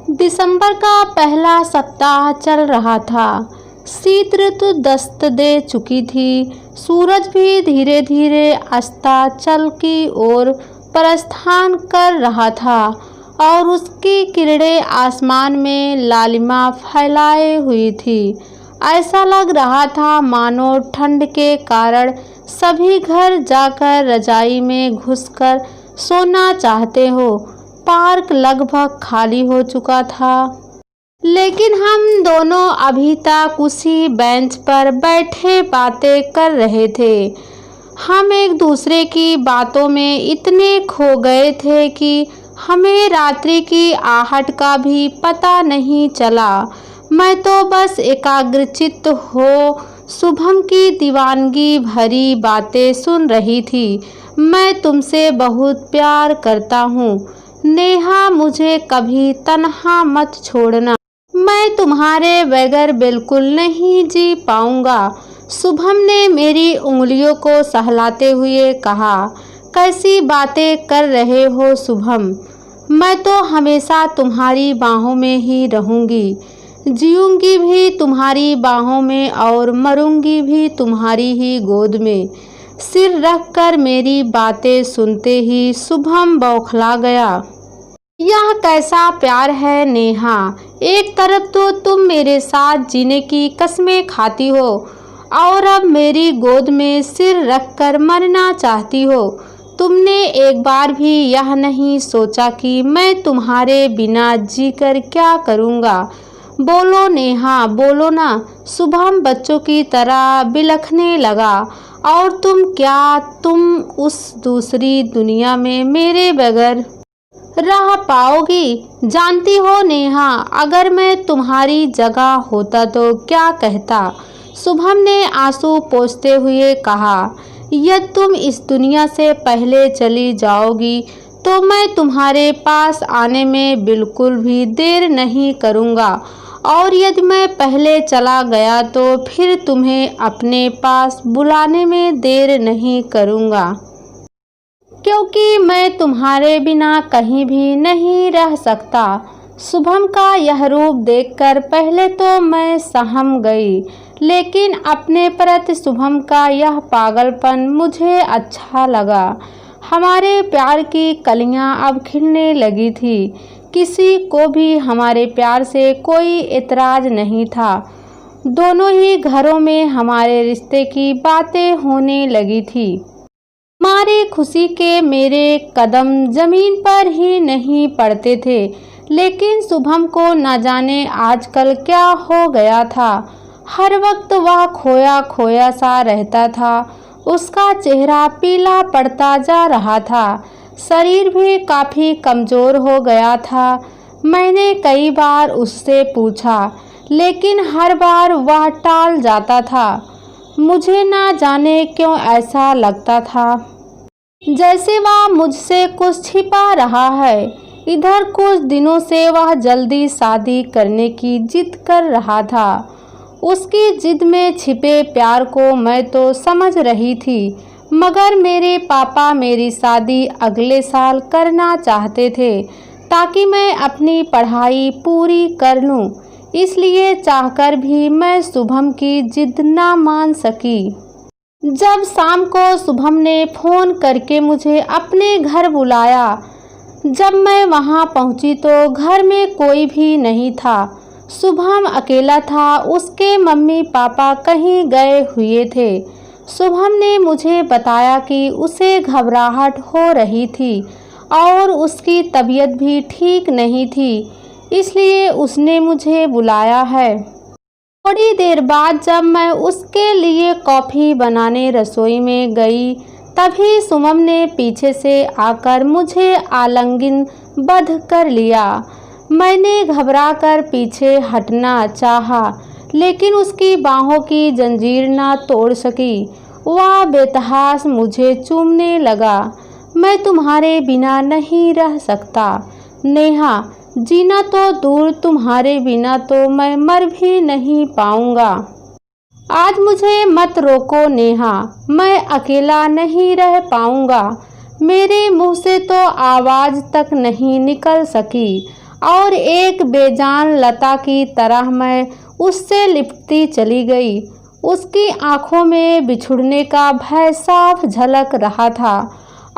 दिसंबर का पहला सप्ताह चल रहा था। शीत ऋतु दस्त दे चुकी थी। सूरज भी धीरे धीरे अस्ताचल की ओर प्रस्थान कर रहा था और उसकी किरणें आसमान में लालिमा फैलाए हुई थी। ऐसा लग रहा था मानो ठंड के कारण सभी घर जाकर रजाई में घुसकर सोना चाहते हो। पार्क लगभग खाली हो चुका था, लेकिन हम दोनों अभी तक उसी बेंच पर बैठे बातें कर रहे थे। हम एक दूसरे की बातों में इतने खो गए थे कि हमें रात्रि की आहट का भी पता नहीं चला। मैं तो बस एकाग्रचित्त हो शुभम की दीवानगी भरी बातें सुन रही थी। मैं तुमसे बहुत प्यार करता हूँ नेहा, मुझे कभी तन्हा मत छोड़ना। मैं तुम्हारे बगैर बिल्कुल नहीं जी पाऊंगा। शुभम ने मेरी उंगलियों को सहलाते हुए कहा। कैसी बातें कर रहे हो शुभम? मैं तो हमेशा तुम्हारी बाहों में ही रहूंगी, जीऊंगी भी तुम्हारी बाहों में और मरूंगी भी तुम्हारी ही गोद में। सिर रखकर मेरी बातें सुनते ही शुभम बौखला गया। यह कैसा प्यार है नेहा? एक तरफ तो तुम मेरे साथ जीने की कस्में खाती हो और अब मेरी गोद में सिर रखकर मरना चाहती हो। तुमने एक बार भी यह नहीं सोचा कि मैं तुम्हारे बिना जीकर क्या करूँगा? बोलो नेहा, बोलो ना। शुभम बच्चों की तरह बिलखने लगा। और तुम उस दूसरी दुनिया में मेरे बगैर रह पाओगी? जानती हो नेहा, अगर मैं तुम्हारी जगह होता तो क्या कहता? शुभम ने आंसू पोंछते हुए कहा। यदि तुम इस दुनिया से पहले चली जाओगी तो मैं तुम्हारे पास आने में बिल्कुल भी देर नहीं करूँगा, और यदि मैं पहले चला गया तो फिर तुम्हें अपने पास बुलाने में देर नहीं करूँगा, क्योंकि मैं तुम्हारे बिना कहीं भी नहीं रह सकता। शुभम का यह रूप देखकर पहले तो मैं सहम गई, लेकिन अपने प्रति शुभम का यह पागलपन मुझे अच्छा लगा। हमारे प्यार की कलियां अब खिलने लगी थी। किसी को भी हमारे प्यार से कोई एतराज नहीं था। दोनों ही घरों में हमारे रिश्ते की बातें होने लगी थी। हमारी खुशी के मेरे कदम जमीन पर ही नहीं पड़ते थे, लेकिन शुभम को न जाने आजकल क्या हो गया था। हर वक्त वह खोया खोया सा रहता था। उसका चेहरा पीला पड़ता जा रहा था, शरीर भी काफ़ी कमज़ोर हो गया था। मैंने कई बार उससे पूछा, लेकिन हर बार वह टाल जाता था। मुझे ना जाने क्यों ऐसा लगता था जैसे वह मुझसे कुछ छिपा रहा है। इधर कुछ दिनों से वह जल्दी शादी करने की जिद कर रहा था। उसकी जिद में छिपे प्यार को मैं तो समझ रही थी, मगर मेरे पापा मेरी शादी अगले साल करना चाहते थे ताकि मैं अपनी पढ़ाई पूरी कर लूं। इसलिए चाहकर भी मैं शुभम की जिद ना मान सकी। जब शाम को शुभम ने फ़ोन करके मुझे अपने घर बुलाया, जब मैं वहां पहुंची तो घर में कोई भी नहीं था। शुभम अकेला था। उसके मम्मी पापा कहीं गए हुए थे। शुभम ने मुझे बताया कि उसे घबराहट हो रही थी और उसकी तबीयत भी ठीक नहीं थी, इसलिए उसने मुझे बुलाया है। थोड़ी देर बाद जब मैं उसके लिए कॉफ़ी बनाने रसोई में गई, तभी शुभम ने पीछे से आकर मुझे आलिंगन कर लिया। मैंने घबराकर पीछे हटना चाहा, लेकिन उसकी बाहों की जंजीर ना तोड़ सकी। वह बेतहास मुझे चूमने लगा। मैं तुम्हारे बिना नहीं रह सकता नेहा, जीना तो दूर, तुम्हारे बिना तो मैं मर भी नहीं पाऊंगा। आज मुझे मत रोको नेहा, मैं अकेला नहीं रह पाऊंगा। मेरे मुंह से तो आवाज़ तक नहीं निकल सकी। और एक बेजान लता की तरह मैं उससे लिपटती चली गई। उसकी आंखों में बिछुड़ने का भय साफ झलक रहा था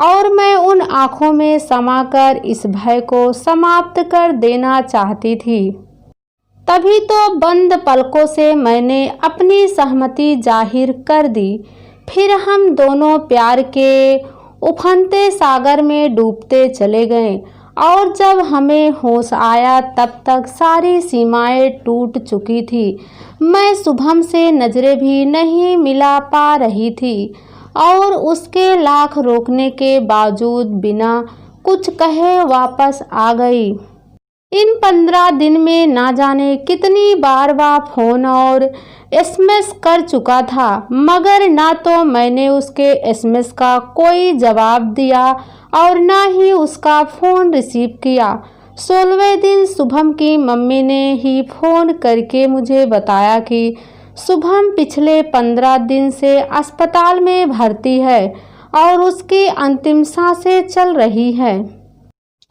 और मैं उन आंखों में समाकर इस भय को समाप्त कर देना चाहती थी। तभी तो बंद पलकों से मैंने अपनी सहमति जाहिर कर दी। फिर हम दोनों प्यार के उफनते सागर में डूबते चले गए और जब हमें होश आया तब तक सारी सीमाएं टूट चुकी थी। मैं शुभम से नजरें भी नहीं मिला पा रही थी और उसके लाख रोकने के बावजूद बिना कुछ कहे वापस आ गई। इन 15 दिन में ना जाने कितनी बार वह फोन और एसएमएस कर चुका था, मगर ना तो मैंने उसके एसएमएस का कोई जवाब दिया और ना ही उसका फ़ोन रिसीव किया। 16वें दिन शुभम की मम्मी ने ही फ़ोन करके मुझे बताया कि शुभम पिछले 15 दिन से अस्पताल में भर्ती है और उसकी अंतिम सांसें चल रही है।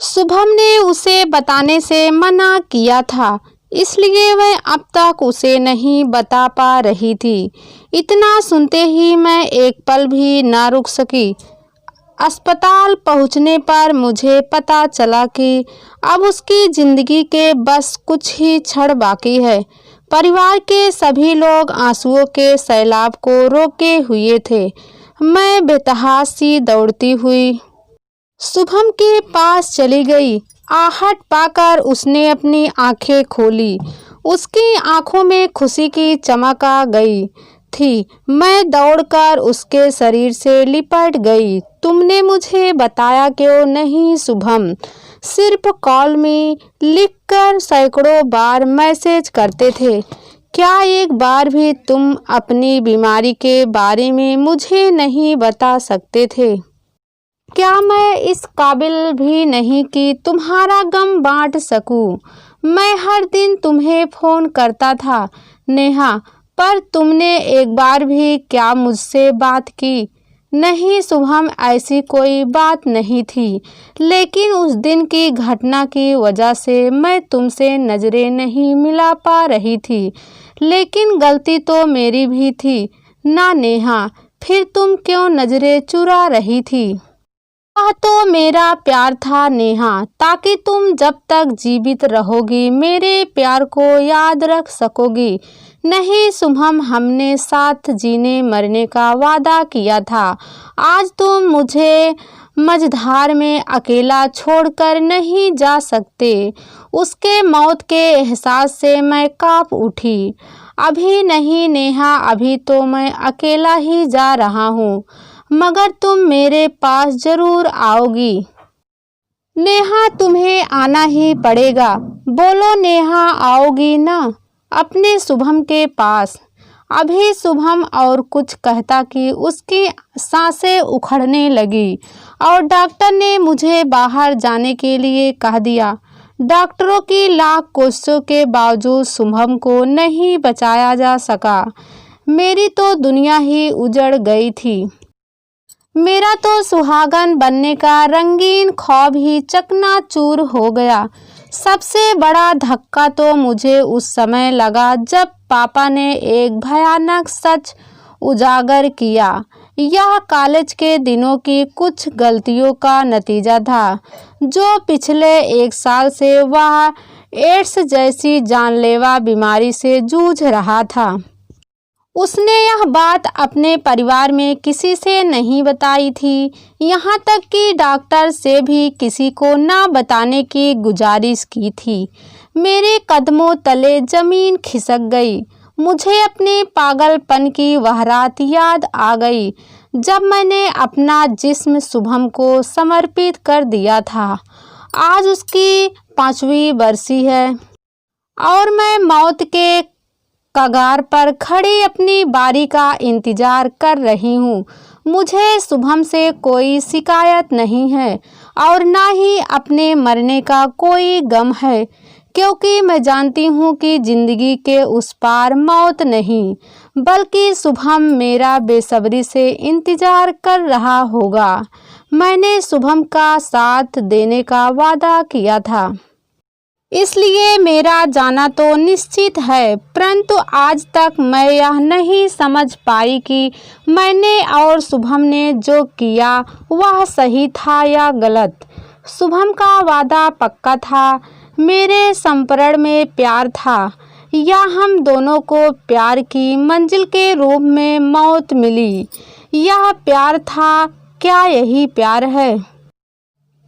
शुभम ने उसे बताने से मना किया था, इसलिए वह अब तक उसे नहीं बता पा रही थी। इतना सुनते ही मैं एक पल भी ना रुक सकी। अस्पताल पहुंचने पर मुझे पता चला कि अब उसकी जिंदगी के बस कुछ ही क्षण बाकी है। परिवार के सभी लोग आंसुओं के सैलाब को रोके हुए थे। मैं बेतहाश सी दौड़ती हुई शुभम के पास चली गई। आहट पाकर उसने अपनी आंखें खोली। उसकी आंखों में खुशी की चमक आ गई थी। मैं दौड़कर उसके शरीर से लिपट गई। तुमने मुझे बताया क्यों नहीं शुभम? सिर्फ कॉल मी लिखकर सैकड़ों बार मैसेज करते थे। क्या एक बार भी तुम अपनी बीमारी के बारे में मुझे नहीं बता सकते थे? क्या मैं इस काबिल भी नहीं कि तुम्हारा गम बांट सकूं? मैं हर दिन तुम्हें फ़ोन करता था नेहा, पर तुमने एक बार भी क्या मुझसे बात की? नहीं शुभम, ऐसी कोई बात नहीं थी, लेकिन उस दिन की घटना की वजह से मैं तुमसे नज़रें नहीं मिला पा रही थी। लेकिन गलती तो मेरी भी थी ना नेहा, फिर तुम क्यों नज़रें चुरा रही थी? वह तो मेरा प्यार था नेहा, ताकि तुम जब तक जीवित रहोगी मेरे प्यार को याद रख सकोगी। नहीं शुभम, हमने साथ जीने मरने का वादा किया था। आज तुम मुझे मझधार में अकेला छोड़कर नहीं जा सकते। उसके मौत के एहसास से मैं कांप उठी। अभी नहीं नेहा, अभी तो मैं अकेला ही जा रहा हूँ, मगर तुम मेरे पास जरूर आओगी। नेहा, तुम्हें आना ही पड़ेगा। बोलो नेहा, आओगी ना अपने शुभम के पास? अभी शुभम और कुछ कहता कि उसकी सांसें उखड़ने लगी और डॉक्टर ने मुझे बाहर जाने के लिए कह दिया। डॉक्टरों की लाख कोशिशों के बावजूद शुभम को नहीं बचाया जा सका। मेरी तो दुनिया ही उजड़ गई थी। मेरा तो सुहागन बनने का रंगीन ख्वाब ही चकनाचूर हो गया। सबसे बड़ा धक्का तो मुझे उस समय लगा जब पापा ने एक भयानक सच उजागर किया। यह कॉलेज के दिनों की कुछ गलतियों का नतीजा था, जो पिछले 1 साल से वह एड्स जैसी जानलेवा बीमारी से जूझ रहा था। उसने यह बात अपने परिवार में किसी से नहीं बताई थी, यहाँ तक कि डॉक्टर से भी किसी को ना बताने की गुजारिश की थी। मेरे कदमों तले जमीन खिसक गई। मुझे अपने पागलपन की वह रात याद आ गई जब मैंने अपना जिस्म शुभम को समर्पित कर दिया था। आज उसकी 5वीं बरसी है और मैं मौत के कगार पर खड़ी अपनी बारी का इंतजार कर रही हूँ। मुझे शुभम से कोई शिकायत नहीं है और ना ही अपने मरने का कोई गम है, क्योंकि मैं जानती हूँ कि जिंदगी के उस पार मौत नहीं, बल्कि शुभम मेरा बेसब्री से इंतजार कर रहा होगा। मैंने शुभम का साथ देने का वादा किया था। इसलिए मेरा जाना तो निश्चित है, परंतु आज तक मैं यह नहीं समझ पाई कि मैंने और शुभम ने जो किया वह सही था या गलत। शुभम का वादा पक्का था, मेरे संप्रण में प्यार था, या हम दोनों को प्यार की मंजिल के रूप में मौत मिली। यह प्यार था, क्या यही प्यार है?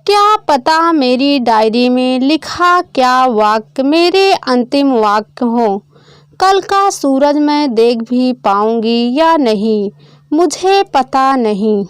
क्या पता मेरी डायरी में लिखा क्या वाक्य मेरे अंतिम वाक्य हो। कल का सूरज मैं देख भी पाऊंगी या नहीं, मुझे पता नहीं।